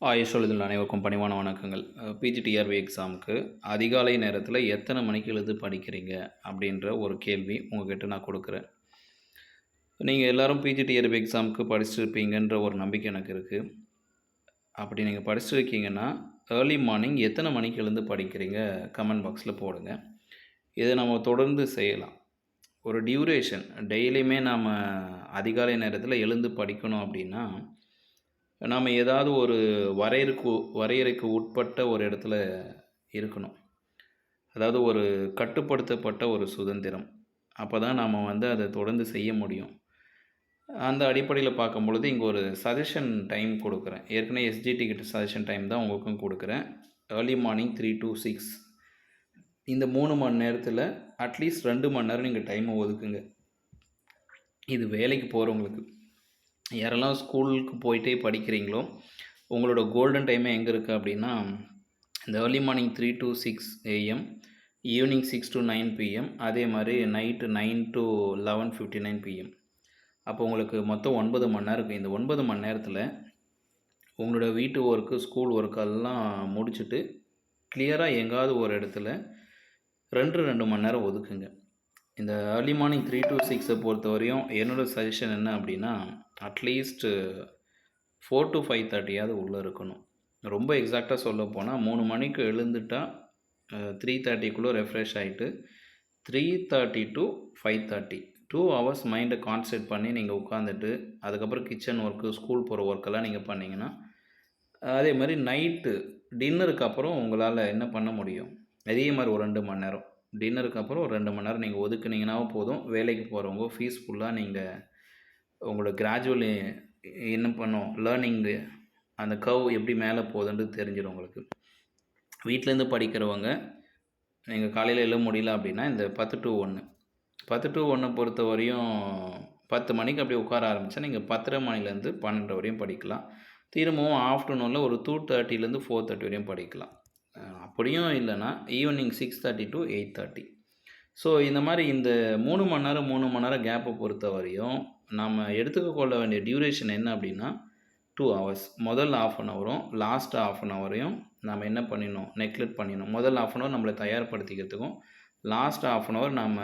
ஆயுஷ் எழுதுள்ள அனைவருக்கும் பணிவான வணக்கங்கள். பிஜிடிஆர்பி எக்ஸாமுக்கு அதிகாலை நேரத்தில் எத்தனை மணிக்கு எழுந்து படிக்கிறீங்க அப்படின்ற ஒரு கேள்வி உங்ககிட்ட நான் கொடுக்குறேன். நீங்கள் எல்லோரும் பிஜிடிஆர்பி எக்ஸாமுக்கு படிச்சுருப்பீங்கன்ற ஒரு நம்பிக்கை எனக்கு இருக்குது. அப்படி நீங்கள் படிச்சுருக்கீங்கன்னா ஏர்லி மார்னிங் எத்தனை மணிக்கு எழுந்து படிக்கிறீங்க கமெண்ட் பாக்ஸில் போடுங்க. இதை நம்ம தொடர்ந்து செய்யலாம். ஒரு டியூரேஷன் டெய்லியுமே நாம் அதிகாலை நேரத்தில் எழுந்து படிக்கணும் அப்படின்னா நாம் ஏதாவது ஒரு வரையறைக்கு உட்பட்ட ஒரு இடத்துல இருக்கணும். அதாவது ஒரு கட்டுப்படுத்தப்பட்ட ஒரு சுதந்திரம். அப்போ தான் நாம் அதை தொடர்ந்து செய்ய முடியும். அந்த அடிப்படையில் பார்க்கும் பொழுது இங்கே ஒரு சஜஷன் டைம் கொடுக்குறேன். ஏற்கனவே எஸ்ஜிடி கிட்ட சஜஷன் டைம் தான் உங்களுக்கும் கொடுக்குறேன். ஏர்லி மார்னிங் 3 to 6 இந்த 3 மணி நேரத்தில் அட்லீஸ்ட் 2 மணி நேரம் நீங்கள் டைமை ஒதுக்குங்க. இது வேலைக்கு போகிறவங்களுக்கு. யாரெல்லாம் ஸ்கூலுக்கு போயிட்டே படிக்கிறீங்களோ உங்களோட கோல்டன் டைமே எங்கே இருக்குது அப்படின்னா இந்த early morning 3 to 6 AM, evening 6 to 9 PM, அதே மாதிரி நைட்டு 9 to 11:59 PM. அப்போ உங்களுக்கு மொத்தம் 9 மணி நேரம் இருக்குது. இந்த 9 மணி நேரத்தில் உங்களோட வீட்டு ஒர்க்கு, ஸ்கூல் ஒர்க்கெல்லாம் முடிச்சுட்டு கிளியராக எங்காவது ஒரு இடத்துல 2 மணி நேரம் ஒதுக்குங்க. இந்த ஏர்லி மார்னிங் 3 to 6 பொறுத்த வரையும் என்னோடய சஜஷன் என்ன அப்படின்னா அட்லீஸ்ட்டு 4 to 5:30 உள்ளே இருக்கணும். ரொம்ப எக்ஸாக்டாக சொல்ல போனால் 3 மணிக்கு எழுந்துட்டால் 3:30 ரெஃப்ரெஷ் ஆகிட்டு 3:30 to 5:30 2 hours மைண்டை கான்சன்ட்ரேட் பண்ணி நீங்கள் உட்காந்துட்டு அதுக்கப்புறம் கிச்சன் ஒர்க்கு, ஸ்கூல் போகிற ஒர்க்கெல்லாம் நீங்கள் பண்ணிங்கன்னா அதே மாதிரி நைட்டு டின்னருக்கு அப்புறம் உங்களால் என்ன பண்ண முடியும், அதே மாதிரி ஒரு 2 மணி நேரம் டின்னருக்கு அப்புறம் ஒரு 2 மணி நேரம் நீங்கள் ஒதுக்குனீங்கன்னாவும் போதும். வேலைக்கு போகிறவங்க ஃபீஸ்ஃபுல்லாக நீங்கள் உங்களோட கிராஜுவலி என்ன பண்ணும் லேர்னிங்கு அந்த கர்வ் எப்படி மேலே போகுதுன்றது தெரிஞ்சிடும் உங்களுக்கு. வீட்டிலேருந்து படிக்கிறவங்க நீங்கள் காலையில் எழுத முடியல அப்படின்னா இந்த 10 to 1 பொறுத்த வரையும் 10 மணிக்கு அப்படி உட்கார ஆரம்பித்தா நீங்கள் 10:30 மணிலேருந்து 12 வரையும் படிக்கலாம். திரும்பவும் ஆஃப்டர்நூனில் ஒரு 2:30 4:30 வரையும் படிக்கலாம். அப்படியும் இல்லைன்னா ஈவினிங் 6:30 to 8:30. ஸோ இந்த மாதிரி இந்த 3 மணி நேரம் கேப்பை பொறுத்த வரையும் நம்ம எடுத்துக்கொள்ள வேண்டிய டியூரேஷன் என்ன அப்படின்னா 2 hours. முதல் ½ அன் ஹவரும் லாஸ்ட் ½ அன் ஹவரையும் நம்ம என்ன பண்ணிடணும், நெக்லெக்ட் பண்ணிடணும். முதல் ½ அன் ஹவர் நம்மளை தயார்படுத்திக்கிறதுக்கும் லாஸ்ட் ½ அன் ஹவர் நம்ம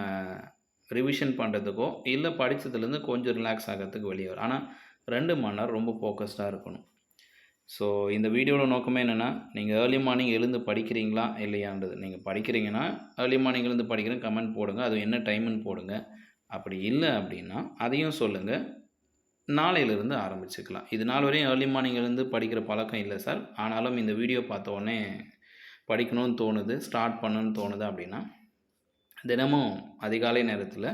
ரிவிஷன் பண்ணுறதுக்கோ இல்லை படித்ததுலேருந்து கொஞ்சம் ரிலாக்ஸ் ஆகிறதுக்கு வெளியே வரும். ஆனால் 2 மணி நேரம் ரொம்ப ஃபோக்கஸ்டாக இருக்கணும். ஸோ இந்த வீடியோட நோக்கமே என்னென்னா நீங்கள் ஏர்லி மார்னிங் எழுந்து படிக்கிறீங்களா இல்லையான்றது. நீங்கள் படிக்கிறீங்கன்னா ஏர்லி மார்னிங் எழுந்து படிக்கிறேன் கமெண்ட் போடுங்க, அது என்ன டைமுன்னு போடுங்க. அப்படி இல்லை அப்படின்னா அதையும் சொல்லுங்கள், நாளையிலேருந்து ஆரம்பிச்சுக்கலாம். இது நாள் வரையும் ஏர்லி மார்னிங் எழுந்து படிக்கிற பழக்கம் இல்லை சார், ஆனாலும் இந்த வீடியோ பார்த்த உடனே படிக்கணும்னு தோணுது, ஸ்டார்ட் பண்ணணும்னு தோணுது அப்படின்னா தினமும் அதிகாலை நேரத்தில்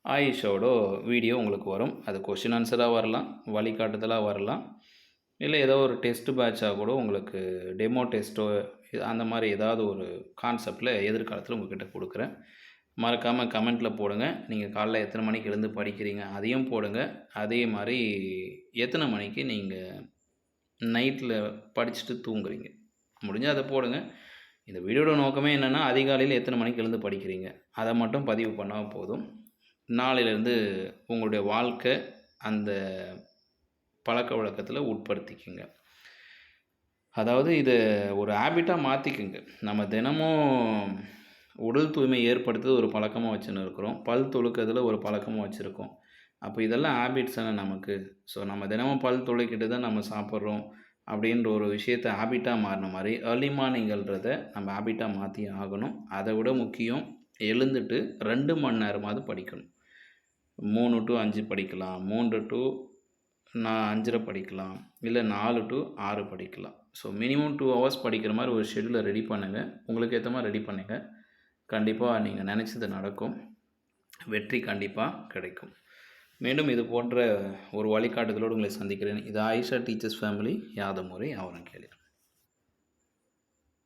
ஆயுஷோட வீடியோ உங்களுக்கு வரும். அது கொஷின் ஆன்சராக வரலாம், வழிகாட்டுதலாக வரலாம், இல்லை ஏதோ ஒரு டெஸ்ட் பேட்சாக கூட உங்களுக்கு டெமோ டெஸ்ட்டோ அந்த மாதிரி ஏதாவது ஒரு கான்செப்டில் எதிர்காலத்தில் உங்கள்கிட்ட கொடுக்குறேன். மறக்காமல் கமெண்ட்டில் போடுங்க. நீங்கள் காலைல எத்தனை மணிக்கு எழுந்து படிக்கிறீங்க அதையும் போடுங்க. அதே மாதிரி எத்தனை மணிக்கு நீங்கள் நைட்டில் படிச்சுட்டு தூங்குறீங்க முடிஞ்சால் அதை போடுங்க. இந்த வீடியோட நோக்கமே என்னென்னா அதிகாலையில் எத்தனை மணிக்கு எழுந்து படிக்கிறீங்க அதை மட்டும் பதிவு பண்ணால் போதும். நாளையிலேருந்து உங்களுடைய வாழ்க்கை அந்த பழக்க வழக்கத்தில் உட்படுத்திக்குங்க. அதாவது இதை ஒரு ஹேபிட்டாக மாற்றிக்குங்க. நம்ம தினமும் உடல் தூய்மை ஏற்படுத்துறது ஒரு பழக்கமாக வச்சுன்னு இருக்கிறோம், பல் துளக்கிறதுல ஒரு பழக்கமாக வச்சுருக்கோம். அப்போ இதெல்லாம் ஹேபிட்ஸ் தானே நமக்கு. ஸோ நம்ம தினமும் பல் துளைக்கிட்டு தான் நம்ம சாப்பிட்றோம் அப்படின்ற ஒரு விஷயத்தை ஹேபிட்டாக மாறின மாதிரி ஏர்லி மார்னிங்கள்ன்றதை நம்ம ஹேபிட்டாக மாற்றி ஆகணும். அதை விட முக்கியம் எழுந்துட்டு 2 மணி நேரமாவது படிக்கணும். 3 to 5 படிக்கலாம், 3 to 5:30 படிக்கலாம், இல்லை 4 to 6 படிக்கலாம். ஸோ மினிமம் 2 hours படிக்கிற மாதிரி ஒரு ஷெடியூலை ரெடி பண்ணுங்கள். உங்களுக்கு ஏற்ற மாதிரி ரெடி பண்ணுங்கள். கண்டிப்பாக நீங்கள் நினச்சது நடக்கும், வெற்றி கண்டிப்பாக கிடைக்கும். மீண்டும் இது போன்ற ஒரு வழிகாட்டுதலோடு உங்களை சந்திக்கிறேன். இது ஆயிஷா டீச்சர்ஸ் ஃபேமிலி. யாதும் ஊரே யாவரும் கேளீர்.